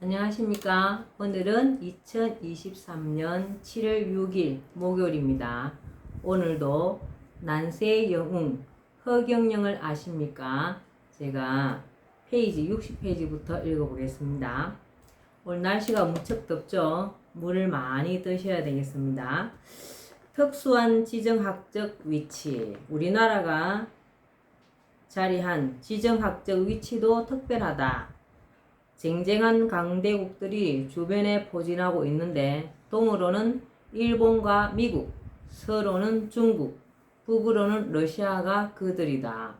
안녕하십니까. 오늘은 2023년 7월 6일 목요일입니다. 오늘도 난세의 영웅 허경영을 아십니까? 제가 페이지 60페이지부터 읽어보겠습니다. 오늘 날씨가 무척 덥죠? 물을 많이 드셔야 되겠습니다. 특수한 지정학적 위치. 우리나라가 자리한 지정학적 위치도 특별하다. 쟁쟁한 강대국들이 주변에 포진하고 있는데 동으로는 일본과 미국, 서로는 중국, 북으로는 러시아가 그들이다.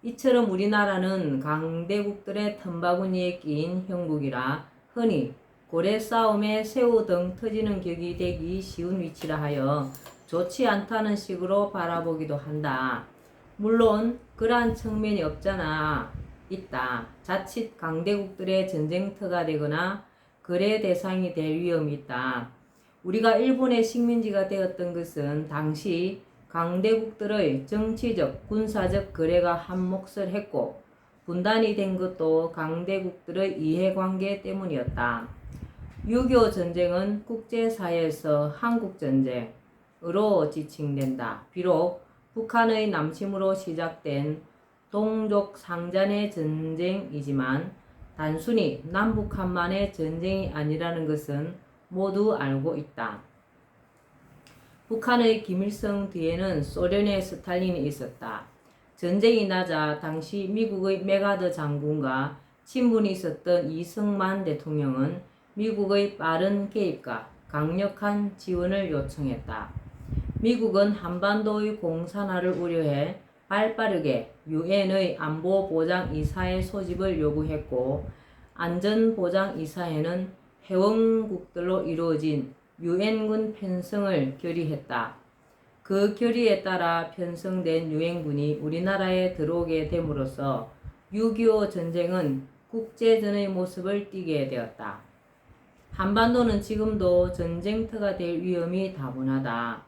이처럼 우리나라는 강대국들의 틈바구니에 끼인 형국이라 흔히 고래 싸움에 새우 등 터지는 격이 되기 쉬운 위치라 하여 좋지 않다는 식으로 바라보기도 한다. 물론 그러한 측면이 없잖아. 있다. 자칫 강대국들의 전쟁터가 되거나 거래 대상이 될 위험이 있다. 우리가 일본의 식민지가 되었던 것은 당시 강대국들의 정치적, 군사적 거래가 한몫을 했고 분단이 된 것도 강대국들의 이해관계 때문이었다. 6.25 전쟁은 국제사회에서 한국전쟁으로 지칭된다. 비록 북한의 남침으로 시작된 동족 상잔의 전쟁이지만 단순히 남북한만의 전쟁이 아니라는 것은 모두 알고 있다. 북한의 김일성 뒤에는 소련의 스탈린이 있었다. 전쟁이 나자 당시 미국의 메가더 장군과 친분이 있었던 이승만 대통령은 미국의 빠른 개입과 강력한 지원을 요청했다. 미국은 한반도의 공산화를 우려해 발빠르게 유엔의 안보보장이사회 소집을 요구했고 안전보장이사회는 회원국들로 이루어진 유엔군 편성을 결의했다. 그 결의에 따라 편성된 유엔군이 우리나라에 들어오게 됨으로써 6.25 전쟁은 국제전의 모습을 띠게 되었다. 한반도는 지금도 전쟁터가 될 위험이 다분하다.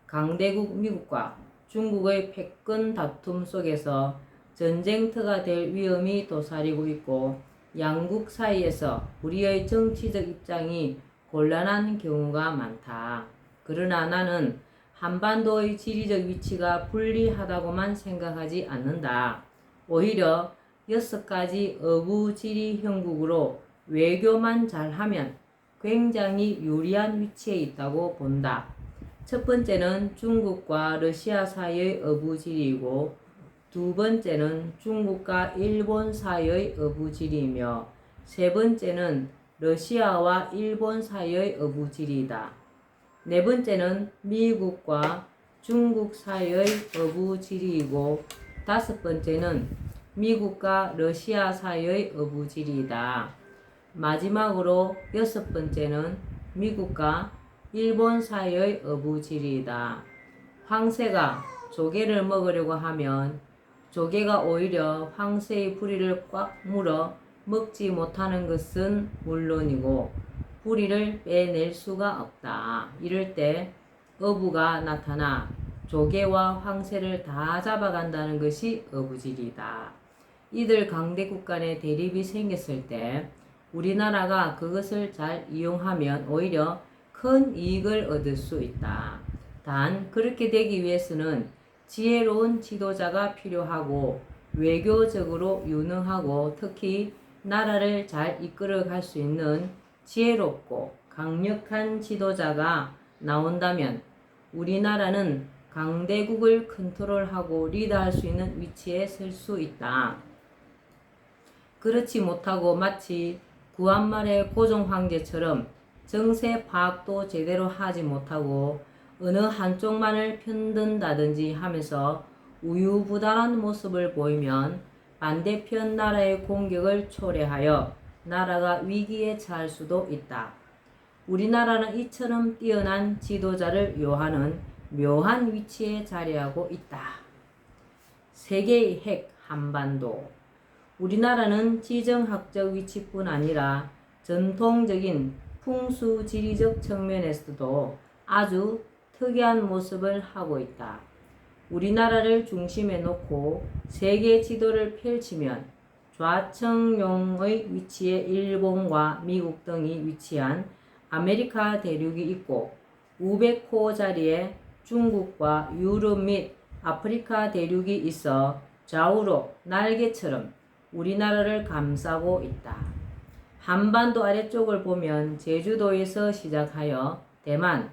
강대국 미국과 중국의 패권 다툼 속에서 전쟁터가 될 위험이 도사리고 있고 양국 사이에서 우리의 정치적 입장이 곤란한 경우가 많다. 그러나 나는 한반도의 지리적 위치가 불리하다고만 생각하지 않는다. 오히려 6가지 어부지리 형국으로 외교만 잘하면 굉장히 유리한 위치에 있다고 본다. 첫 번째는 중국과 러시아 사이의 어부지리이고 두 번째는 중국과 일본 사이의 어부지리이며 세 번째는 러시아와 일본 사이의 어부지리이다. 네 번째는 미국과 중국 사이의 어부지리이고 다섯 번째는 미국과 러시아 사이의 어부지리이다. 마지막으로 여섯 번째는 미국과 일본 사이의 어부지리이다. 황새가 조개를 먹으려고 하면 조개가 오히려 황새의 부리를 꽉 물어 먹지 못하는 것은 물론이고 부리를 빼낼 수가 없다. 이럴 때 어부가 나타나 조개와 황새를 다 잡아간다는 것이 어부지리이다. 이들 강대국 간의 대립이 생겼을 때 우리나라가 그것을 잘 이용하면 오히려 큰 이익을 얻을 수 있다. 단 그렇게 되기 위해서는 지혜로운 지도자가 필요하고 외교적으로 유능하고 특히 나라를 잘 이끌어 갈 수 있는 지혜롭고 강력한 지도자가 나온다면 우리나라는 강대국을 컨트롤하고 리드할 수 있는 위치에 설 수 있다. 그렇지 못하고 마치 구한말의 고종 황제처럼 정세 파악도 제대로 하지 못하고 어느 한쪽만을 편든다든지 하면서 우유부단한 모습을 보이면 반대편 나라의 공격을 초래하여 나라가 위기에 처할 수도 있다. 우리나라는 이처럼 뛰어난 지도자를 요하는 묘한 위치에 자리하고 있다. 세계의 핵 한반도. 우리나라는 지정학적 위치뿐 아니라 전통적인 풍수지리적 측면에서도 아주 특이한 모습을 하고 있다. 우리나라를 중심에 놓고 세계 지도를 펼치면 좌청룡의 위치에 일본과 미국 등이 위치한 아메리카 대륙이 있고 우백호 자리에 중국과 유럽 및 아프리카 대륙이 있어 좌우로 날개처럼 우리나라를 감싸고 있다. 한반도 아래쪽을 보면 제주도에서 시작하여 대만,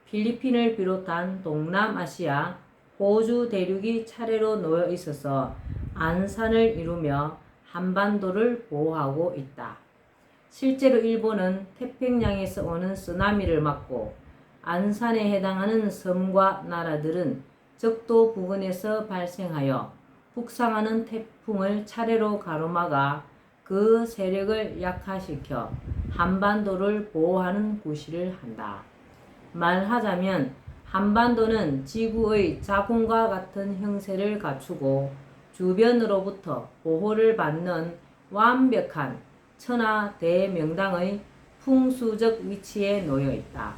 필리핀을 비롯한 동남아시아, 호주 대륙이 차례로 놓여 있어서 안산을 이루며 한반도를 보호하고 있다. 실제로 일본은 태평양에서 오는 쓰나미를 막고 안산에 해당하는 섬과 나라들은 적도 부근에서 발생하여 북상하는 태풍을 차례로 가로막아 그 세력을 약화시켜 한반도를 보호하는 구실을 한다. 말하자면 한반도는 지구의 자궁과 같은 형세를 갖추고 주변으로부터 보호를 받는 완벽한 천하 대명당의 풍수적 위치에 놓여 있다.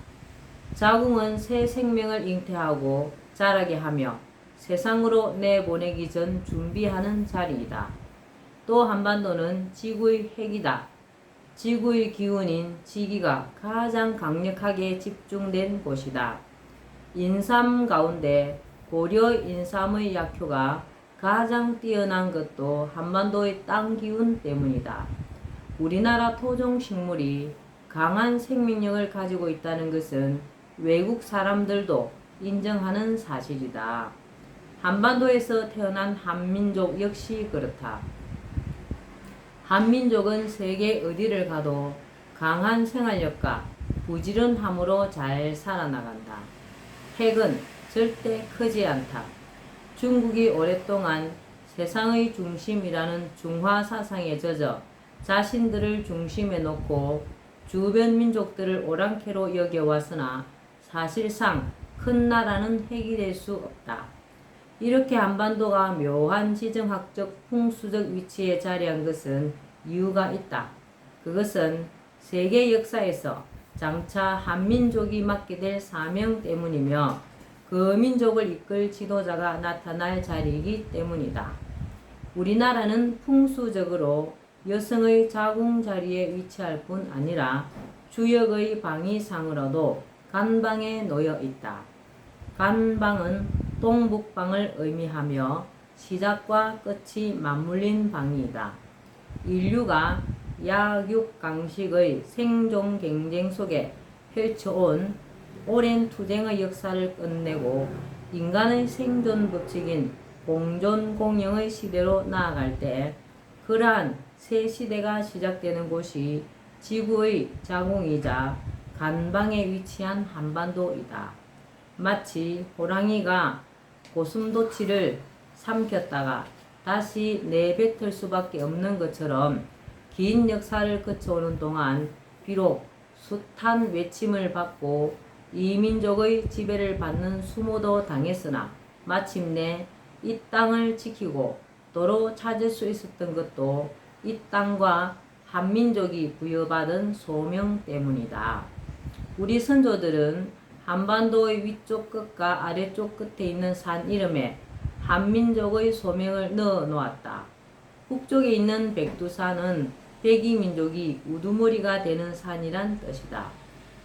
자궁은 새 생명을 잉태하고 자라게 하며 세상으로 내보내기 전 준비하는 자리이다. 또 한반도는 지구의 핵이다. 지구의 기운인 지기가 가장 강력하게 집중된 곳이다. 인삼 가운데 고려 인삼의 약효가 가장 뛰어난 것도 한반도의 땅 기운 때문이다. 우리나라 토종 식물이 강한 생명력을 가지고 있다는 것은 외국 사람들도 인정하는 사실이다. 한반도에서 태어난 한민족 역시 그렇다. 한민족은 세계 어디를 가도 강한 생활력과 부지런함으로 잘 살아나간다. 핵은 절대 크지 않다. 중국이 오랫동안 세상의 중심이라는 중화 사상에 젖어 자신들을 중심에 놓고 주변 민족들을 오랑캐로 여겨왔으나 사실상 큰 나라는 핵이 될 수 없다. 이렇게 한반도가 묘한 지정학적 풍수적 위치에 자리한 것은 이유가 있다. 그것은 세계 역사에서 장차 한민족이 맡게 될 사명 때문이며 그 민족을 이끌 지도자가 나타날 자리이기 때문이다. 우리나라는 풍수적으로 여성의 자궁 자리에 위치할 뿐 아니라 주역의 방위상으로도 간방에 놓여 있다. 간방은 동북방을 의미하며 시작과 끝이 맞물린 방이다. 인류가 약육강식의 생존 경쟁 속에 펼쳐온 오랜 투쟁의 역사를 끝내고 인간의 생존 법칙인 공존공영의 시대로 나아갈 때 그러한 새 시대가 시작되는 곳이 지구의 자궁이자 간방에 위치한 한반도이다. 마치 호랑이가 고슴도치를 삼켰다가 다시 내뱉을 수밖에 없는 것처럼 긴 역사를 거쳐오는 동안 비록 숱한 외침을 받고 이민족의 지배를 받는 수모도 당했으나 마침내 이 땅을 지키고 도로 찾을 수 있었던 것도 이 땅과 한민족이 부여받은 소명 때문이다. 우리 선조들은 한반도의 위쪽 끝과 아래쪽 끝에 있는 산 이름에 한민족의 소명을 넣어 놓았다. 북쪽에 있는 백두산은 백이민족이 우두머리가 되는 산이란 뜻이다.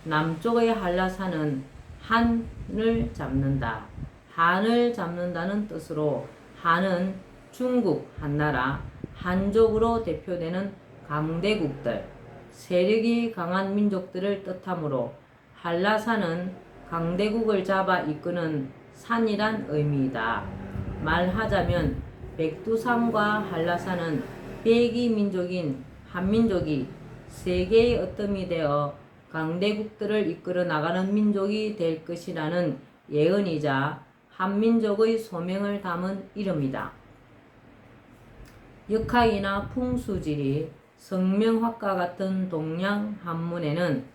남쪽의 한라산은 한을 잡는다. 한을 잡는다는 뜻으로 한은 중국 한나라 한족으로 대표되는 강대국들, 세력이 강한 민족들을 뜻하므로 한라산은 강대국을 잡아 이끄는 산이란 의미이다. 말하자면 백두산과 한라산은 백이민족인 한민족이 세계의 어뜸이 되어 강대국들을 이끌어 나가는 민족이 될 것이라는 예언이자 한민족의 소명을 담은 이름이다. 역학이나 풍수지리, 성명학과 같은 동양 학문에는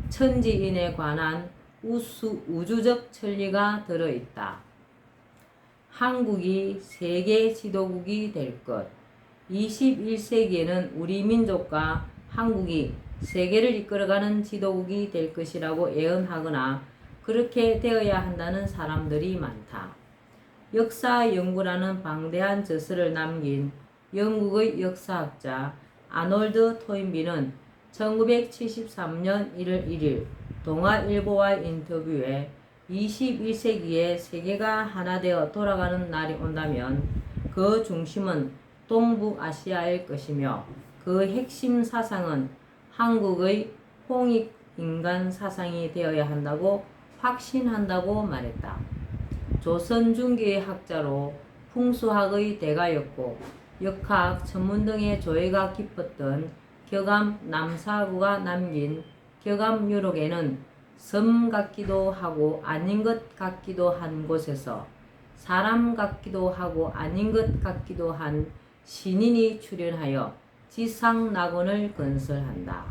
천지인에 관한 우주적 천리가 들어있다. 한국이 세계 지도국이 될 것. 21세기에는 우리 민족과 한국이 세계를 이끌어가는 지도국이 될 것이라고 예언하거나 그렇게 되어야 한다는 사람들이 많다. 역사 연구라는 방대한 저서를 남긴 영국의 역사학자 아놀드 토인비는 1973년 1월 1일 동아일보와의 인터뷰에 21세기에 세계가 하나 되어 돌아가는 날이 온다면 그 중심은 동북아시아일 것이며 그 핵심 사상은 한국의 홍익인간 사상이 되어야 한다고 확신한다고 말했다. 조선 중기의 학자로 풍수학의 대가였고 역학, 천문 등의 조예가 깊었던 격암 남사구가 남긴 격암유록에는 섬 같기도 하고 아닌 것 같기도 한 곳에서 사람 같기도 하고 아닌 것 같기도 한 신인이 출현하여 지상낙원을 건설한다.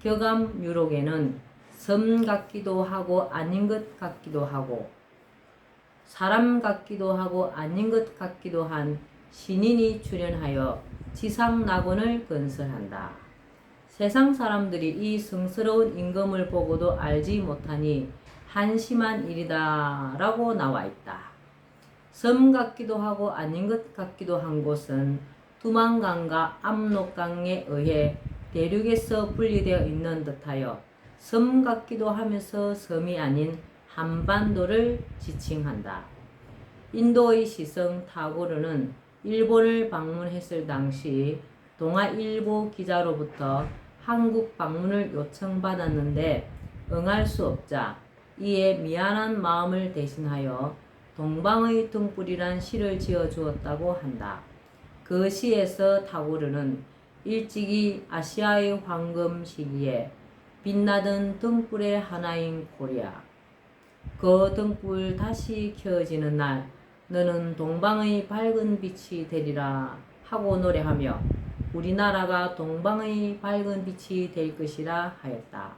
격암유록에는 섬 같기도 하고 아닌 것 같기도 하고 사람 같기도 하고 아닌 것 같기도 한 신인이 출현하여 지상낙원을 건설한다. 세상 사람들이 이 성스러운 임금을 보고도 알지 못하니 한심한 일이다 라고 나와 있다. 섬 같기도 하고 아닌 것 같기도 한 곳은 두만강과 압록강에 의해 대륙에서 분리되어 있는 듯하여 섬 같기도 하면서 섬이 아닌 한반도를 지칭한다. 인도의 시성 타고르는 일본을 방문했을 당시 동아일보 기자로부터 한국 방문을 요청받았는데 응할 수 없자 이에 미안한 마음을 대신하여 동방의 등불이란 시를 지어 주었다고 한다. 그 시에서 타고르는 일찍이 아시아의 황금 시기에 빛나던 등불의 하나인 코리아. 그 등불 다시 켜지는 날 너는 동방의 밝은 빛이 되리라 하고 노래하며 우리나라가 동방의 밝은 빛이 될 것이라 하였다.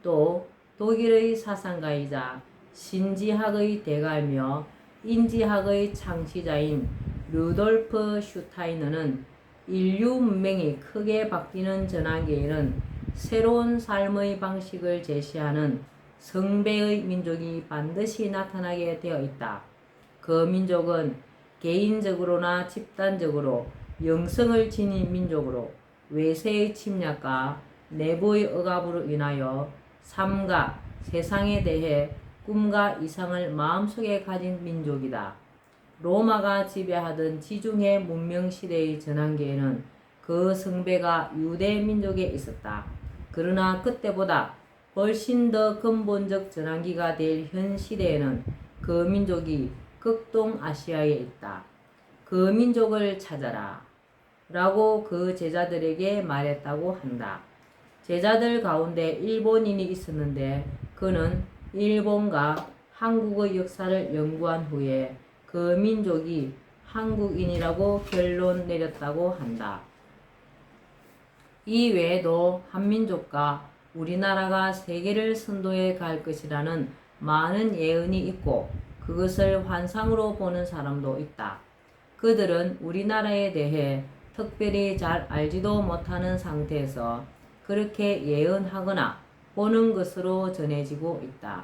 또 독일의 사상가이자 신지학의 대가이며 인지학의 창시자인 루돌프 슈타이너는 인류 문명이 크게 바뀌는 전환기에는 새로운 삶의 방식을 제시하는 성배의 민족이 반드시 나타나게 되어 있다. 그 민족은 개인적으로나 집단적으로 영성을 지닌 민족으로 외세의 침략과 내부의 억압으로 인하여 삶과 세상에 대해 꿈과 이상을 마음속에 가진 민족이다. 로마가 지배하던 지중해 문명시대의 전환기에는 그 성배가 유대 민족에 있었다. 그러나 그때보다 훨씬 더 근본적 전환기가 될 현 시대에는 그 민족이 극동아시아에 있다. 그 민족을 찾아라 라고 그 제자들에게 말했다고 한다. 제자들 가운데 일본인이 있었는데 그는 일본과 한국의 역사를 연구한 후에 그 민족이 한국인이라고 결론 내렸다고 한다. 이 외에도 한민족과 우리나라가 세계를 선도해 갈 것이라는 많은 예언이 있고 그것을 환상으로 보는 사람도 있다. 그들은 우리나라에 대해 특별히 잘 알지도 못하는 상태에서 그렇게 예언하거나 보는 것으로 전해지고 있다.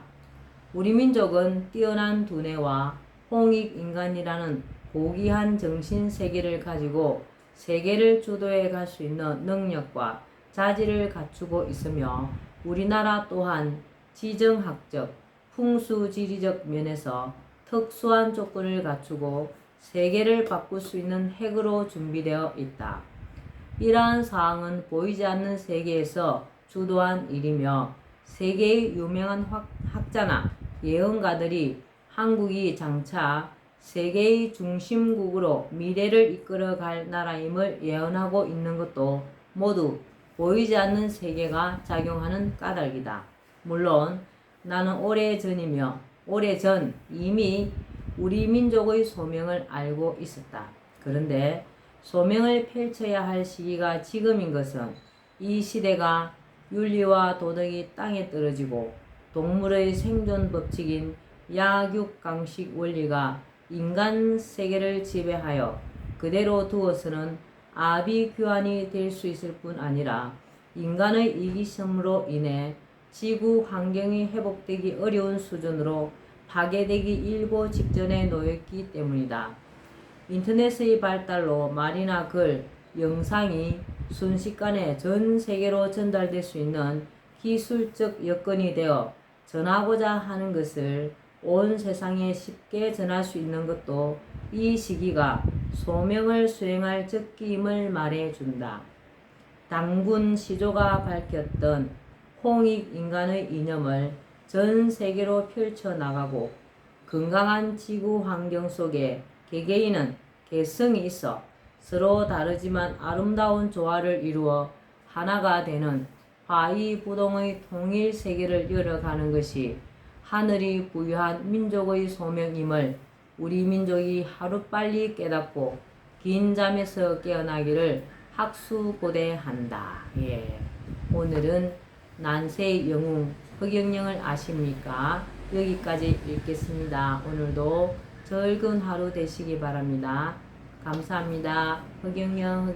우리 민족은 뛰어난 두뇌와 홍익인간이라는 고귀한 정신세계를 가지고 세계를 주도해 갈 수 있는 능력과 자질을 갖추고 있으며 우리나라 또한 지정학적, 풍수지리적 면에서 특수한 조건을 갖추고 세계를 바꿀 수 있는 핵으로 준비되어 있다. 이러한 사항은 보이지 않는 세계에서 주도한 일이며 세계의 유명한 학자나 예언가들이 한국이 장차 세계의 중심국으로 미래를 이끌어갈 나라임을 예언하고 있는 것도 모두 보이지 않는 세계가 작용하는 까닭이다. 물론 나는 오래전 이미 우리 민족의 소명을 알고 있었다. 그런데 소명을 펼쳐야 할 시기가 지금인 것은 이 시대가 윤리와 도덕이 땅에 떨어지고 동물의 생존 법칙인 약육강식 원리가 인간 세계를 지배하여 그대로 두어서는 아비규환이 될 수 있을 뿐 아니라 인간의 이기심으로 인해 지구 환경이 회복되기 어려운 수준으로 파괴되기 일보 직전에 놓였기 때문이다. 인터넷의 발달로 말이나 글, 영상이 순식간에 전 세계로 전달될 수 있는 기술적 여건이 되어 전하고자 하는 것을 온 세상에 쉽게 전할 수 있는 것도 이 시기가 소명을 수행할 적기임을 말해준다. 당군 시조가 밝혔던 홍익인간의 이념을 전 세계로 펼쳐나가고 건강한 지구 환경 속에 개개인은 개성이 있어 서로 다르지만 아름다운 조화를 이루어 하나가 되는 화이부동의 통일 세계를 열어가는 것이 하늘이 부여한 민족의 소명임을 우리 민족이 하루빨리 깨닫고 긴 잠에서 깨어나기를 학수고대한다. 예. 오늘은 난세의 영웅 허경영을 아십니까? 여기까지 읽겠습니다. 오늘도 즐거운 하루 되시기 바랍니다. 감사합니다. 허경영.